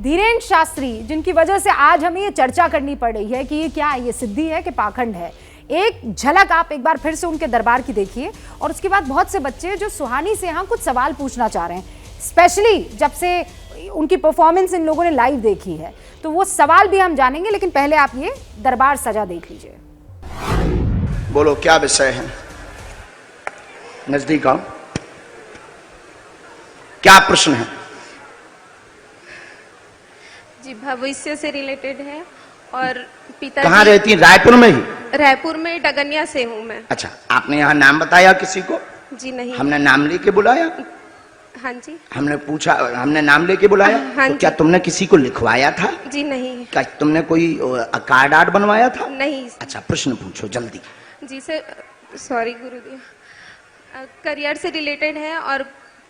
धीरेन शास्त्री, जिनकी वजह से आज हमें ये चर्चा करनी पड़ रही है कि ये क्या है, ये सिद्धि है कि पाखंड है। एक झलक आप एक बार फिर से उनके दरबार की देखिए और उसके बाद बहुत से बच्चे जो सुहानी से यहाँ कुछ सवाल पूछना चाह रहे हैं, स्पेशली जब से उनकी परफॉर्मेंस इन लोगों ने लाइव देखी है, तो वो सवाल भी हम जानेंगे। लेकिन पहले आप ये दरबार सजा देख लीजिए। बोलो क्या विषय है, नजदीक आओ, क्या प्रश्न है? जी, भविष्य से रिलेटेड है और पिता। कहाँ रहती है? रायपुर में ही? रायपुर में डगनिया से हूँ मैं। अच्छा, आपने यहाँ नाम बताया किसी को? जी नहीं। हमने नाम लेके बुलाया? हाँ जी। हमने पूछा, हमने नाम लेके बुलाया? हाँ तो क्या तुमने किसी को लिखवाया था? जी नहीं। क्या तुमने कोई कार्ड आर्ट बनवाया था? नहीं। अच्छा, प्रश्न पूछो जल्दी। जी सर, सॉरी गुरुदेव। करियर से रिलेटेड है और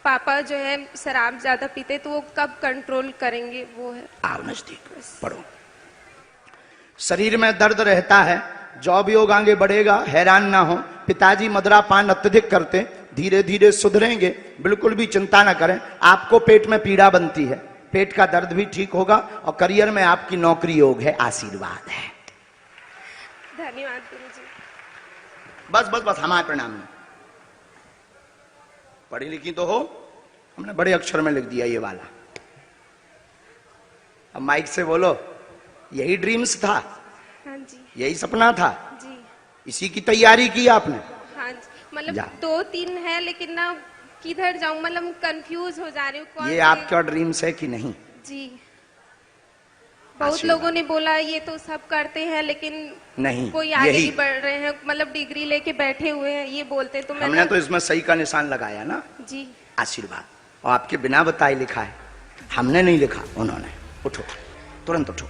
पापा जो है शराब ज्यादा पीते, तो वो कब कंट्रोल करेंगे वो है। आओ नजदीक, पढ़ो। शरीर में दर्द रहता है, जॉब योग आगे बढ़ेगा, हैरान ना हो। पिताजी मदरा पान अत्यधिक करते, धीरे धीरे सुधरेंगे, बिल्कुल भी चिंता ना करें। आपको पेट में पीड़ा बनती है, पेट का दर्द भी ठीक होगा और करियर में आपकी नौकरी योग है, आशीर्वाद है। धन्यवाद गुरुजी। बस बस बस, हमारे प्रणाम। पढ़ी लिखी तो हो, हमने बड़े अक्षर में लिख दिया ये वाला। अब माइक से बोलो, यही ड्रीम्स था? हाँ जी। यही सपना था? जी। इसी की तैयारी की आपने? हाँ जी, मतलब 2-3 है, लेकिन ना किधर जाऊं, मतलब कंफ्यूज हो जा रही हूँ। ये आपका ड्रीम्स है कि नहीं? जी, बहुत लोगों ने बोला ये तो सब करते हैं, लेकिन नहीं, कोई आगे नहीं बढ़ रहे हैं, मतलब डिग्री लेके बैठे हुए हैं, ये बोलते। तो हमने तो इसमें सही का निशान लगाया ना जी, आशीर्वाद, और आपके बिना बताए लिखा है, हमने नहीं लिखा, उन्होंने। उठो, तुरंत उठो।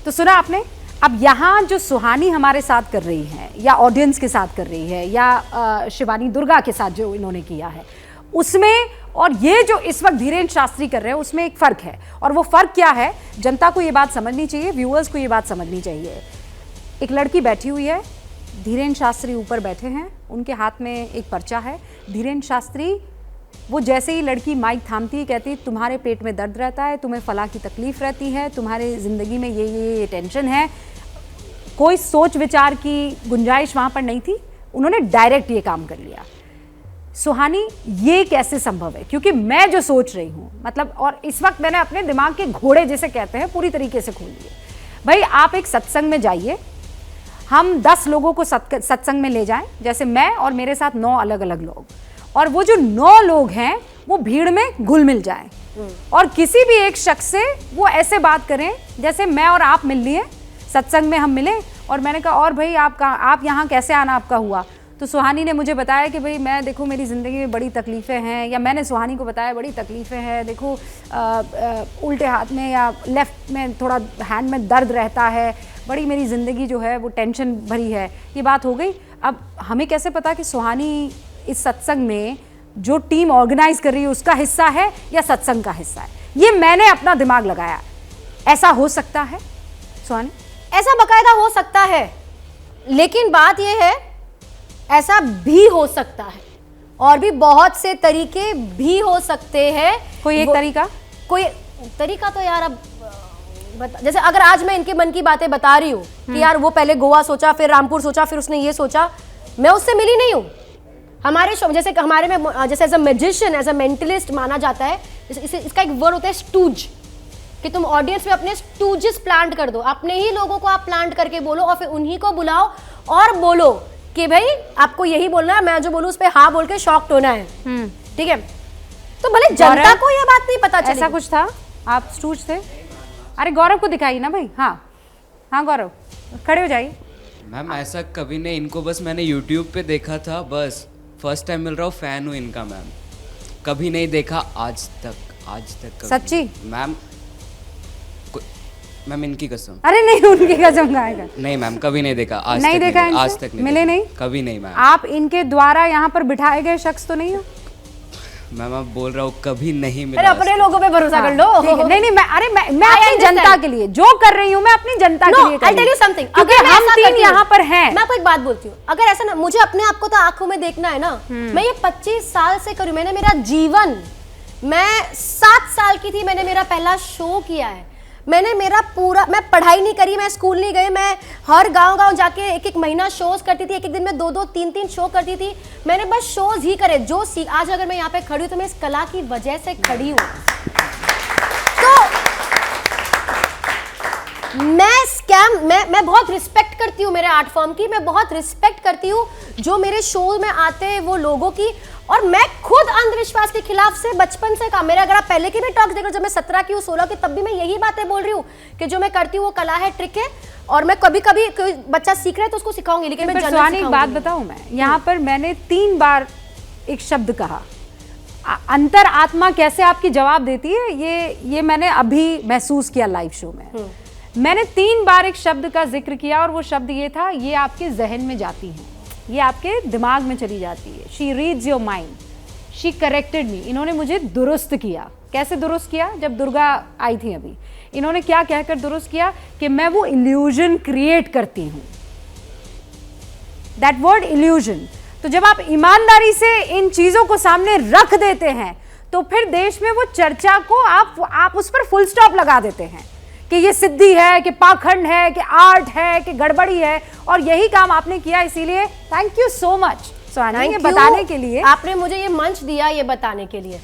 तो सुना आपने। अब यहाँ जो सुहानी हमारे साथ कर रही है या ऑडियंस के साथ कर रही है या शिवानी दुर्गा के साथ जो इन्होंने किया है उसमें, और ये जो इस वक्त धीरेन शास्त्री कर रहे हैं उसमें एक फ़र्क है। और वो फ़र्क क्या है, जनता को ये बात समझनी चाहिए, व्यूअर्स को ये बात समझनी चाहिए। एक लड़की बैठी हुई है, धीरेन शास्त्री ऊपर बैठे हैं, उनके हाथ में एक पर्चा है। धीरेन शास्त्री वो जैसे ही लड़की माइक थामती है कहती, तुम्हारे पेट में दर्द रहता है, तुम्हें फलां की तकलीफ रहती है, तुम्हारे ज़िंदगी में ये टेंशन है। कोई सोच विचार की गुंजाइश वहाँ पर नहीं थी, उन्होंने डायरेक्ट ये काम कर लिया। सुहानी, ये कैसे संभव है? क्योंकि मैं जो सोच रही हूँ, मतलब, और इस वक्त मैंने अपने दिमाग के घोड़े जिसे कहते हैं पूरी तरीके से खोल लिए। भाई आप एक सत्संग में जाइए, हम 10 लोगों को सत्संग में ले जाएं, जैसे मैं और मेरे साथ 9 अलग अलग लोग, और वो जो 9 लोग हैं वो भीड़ में घुल मिल जाएं और किसी भी एक शख्स से वो ऐसे बात करें जैसे मैं और आप मिल लिए, सत्संग में हम मिले और मैंने कहा और भाई आप यहाँ कैसे आना आपका हुआ? तो सुहानी ने मुझे बताया कि भाई मैं देखो मेरी ज़िंदगी में बड़ी तकलीफ़ें हैं, या मैंने सुहानी को बताया बड़ी तकलीफ़ें हैं, देखो उल्टे हाथ में या लेफ़्ट में थोड़ा हैंड में दर्द रहता है, बड़ी मेरी ज़िंदगी जो है वो टेंशन भरी है। ये बात हो गई। अब हमें कैसे पता कि सुहानी इस सत्संग में जो टीम ऑर्गेनाइज कर रही है उसका हिस्सा है या सत्संग का हिस्सा है? ये मैंने अपना दिमाग लगाया। ऐसा हो सकता है सुहानी? ऐसा बकायदा हो सकता है, लेकिन बात यह है ऐसा भी हो सकता है और भी बहुत से तरीके भी हो सकते हैं। कोई एक तरीका? कोई तरीका तो यार अब जैसे अगर आज मैं इनके मन की बातें बता रही हूँ कि यार वो पहले गोवा सोचा, फिर रामपुर सोचा, फिर उसने ये सोचा, मैं उससे मिली नहीं हूँ। हमारे शो जैसे हमारे में जैसे as a magician, as a mentalist माना जाता है। इसका एक वर्ड होता है स्टूज, कि तुम ऑडियंस में अपने स्टूजेस प्लांट कर दो, अपने ही लोगों को आप प्लांट करके बोलो और फिर उन्हीं को बुलाओ और बोलो कि भाई आपको यही बोलना है, मैं जो बोलूं उस पर हाँ बोल के शॉक्ड होना है। ठीक है, तो भले जनता को यह बात नहीं पता चली। ऐसा कुछ था? आप स्टूज थे? अरे गौरव को दिखाइए ना भाई। हाँ हाँ गौरव, खड़े हो जाइए। मैम ऐसा कभी नहीं, इनको बस मैंने यूट्यूब पे देखा था, बस फर्स्ट टाइम मिल रहा हूँ, फैन हूँ इनका मैम। कभी नहीं देखा आज तक सच्ची? मैम मैम इनकी कसम। अरे नहीं, उनकी कसम खाएगा। नहीं मैम, कभी नहीं देखा, आज नहीं तक देखा, आज तक नहीं मिले नहीं, कभी नहीं मैम। आप इनके द्वारा यहाँ पर बिठाए गए शख्स तो नहीं हो? मैम आप बोल रहा हूँ कभी नहीं मिला। अरे अपने लोगों पे भरोसा कर लो। नहीं नहीं, मैं अपनी जनता के लिए जो कर रही हूँ, मैं अपनी जनता के लिए कर रही हूँ। I'll tell you something, क्योंकि हम 3 यहाँ पर हैं। मैं आपको एक बात बोलती हूँ, अगर ऐसा ना, मुझे अपने आप को तो आंखों में देखना है ना, मैं ये 25 साल से करूँ, मैंने मेरा जीवन मैं 7 साल की थी, मैंने मेरा पहला शो किया है। मैंने मेरा पूरा, मैं पढ़ाई नहीं करी, मैं स्कूल नहीं गई, मैं हर गांव जाके एक एक महीना शोज करती थी, एक एक दिन में 2-2 3-3 शो करती थी। मैंने बस शोज ही करे, जो आज अगर मैं यहाँ पे खड़ी हूँ तो मैं इस कला की वजह से खड़ी हूँ। तो मैं बहुत रिस्पेक्ट करती हूँ मेरे आर्ट फॉर्म की, मैं बहुत रिस्पेक्ट करती हूँ जो मेरे शो में आते हैं वो लोगों की। और मैं खुद अंधविश्वास के खिलाफ से बचपन से काम, मेरे अगर आप पहले की भी टॉक्स देखो, जब मैं 17 की हूँ 16 की, तब भी मैं यही बातें बोल रही हूँ कि जो मैं करती हूँ वो कला है, ट्रिक है, और मैं कभी कभी कोई बच्चा सीख रहा है तो उसको सिखाऊंगी, लेकिन मैं सुहानी एक बात बताऊं, मैं यहाँ पर मैंने 3 बार एक शब्द कहा, अंतर आत्मा कैसे आपकी जवाब देती है, ये मैंने अभी महसूस किया लाइव शो में। मैंने 3 बार एक शब्द का जिक्र किया और वो शब्द ये था, ये आपके जहन में जाती हैं, ये आपके दिमाग में चली जाती है। She reads your mind, she corrected me. इन्होंने मुझे दुरुस्त किया। कैसे दुरुस्त किया? जब दुर्गा आई थी अभी, इन्होंने क्या कहकर दुरुस्त किया कि मैं वो इल्यूजन क्रिएट करती हूँ, दैट वर्ड इल्यूजन। तो जब आप ईमानदारी से इन चीजों को सामने रख देते हैं तो फिर देश में वो चर्चा को आप उस पर फुल स्टॉप लगा देते हैं कि ये सिद्धि है, कि पाखंड है, कि आर्ट है, कि गड़बड़ी है। और यही काम आपने किया, इसीलिए थैंक यू सो मच सुहानी, ये बताने के लिए। आपने मुझे ये मंच दिया ये बताने के लिए।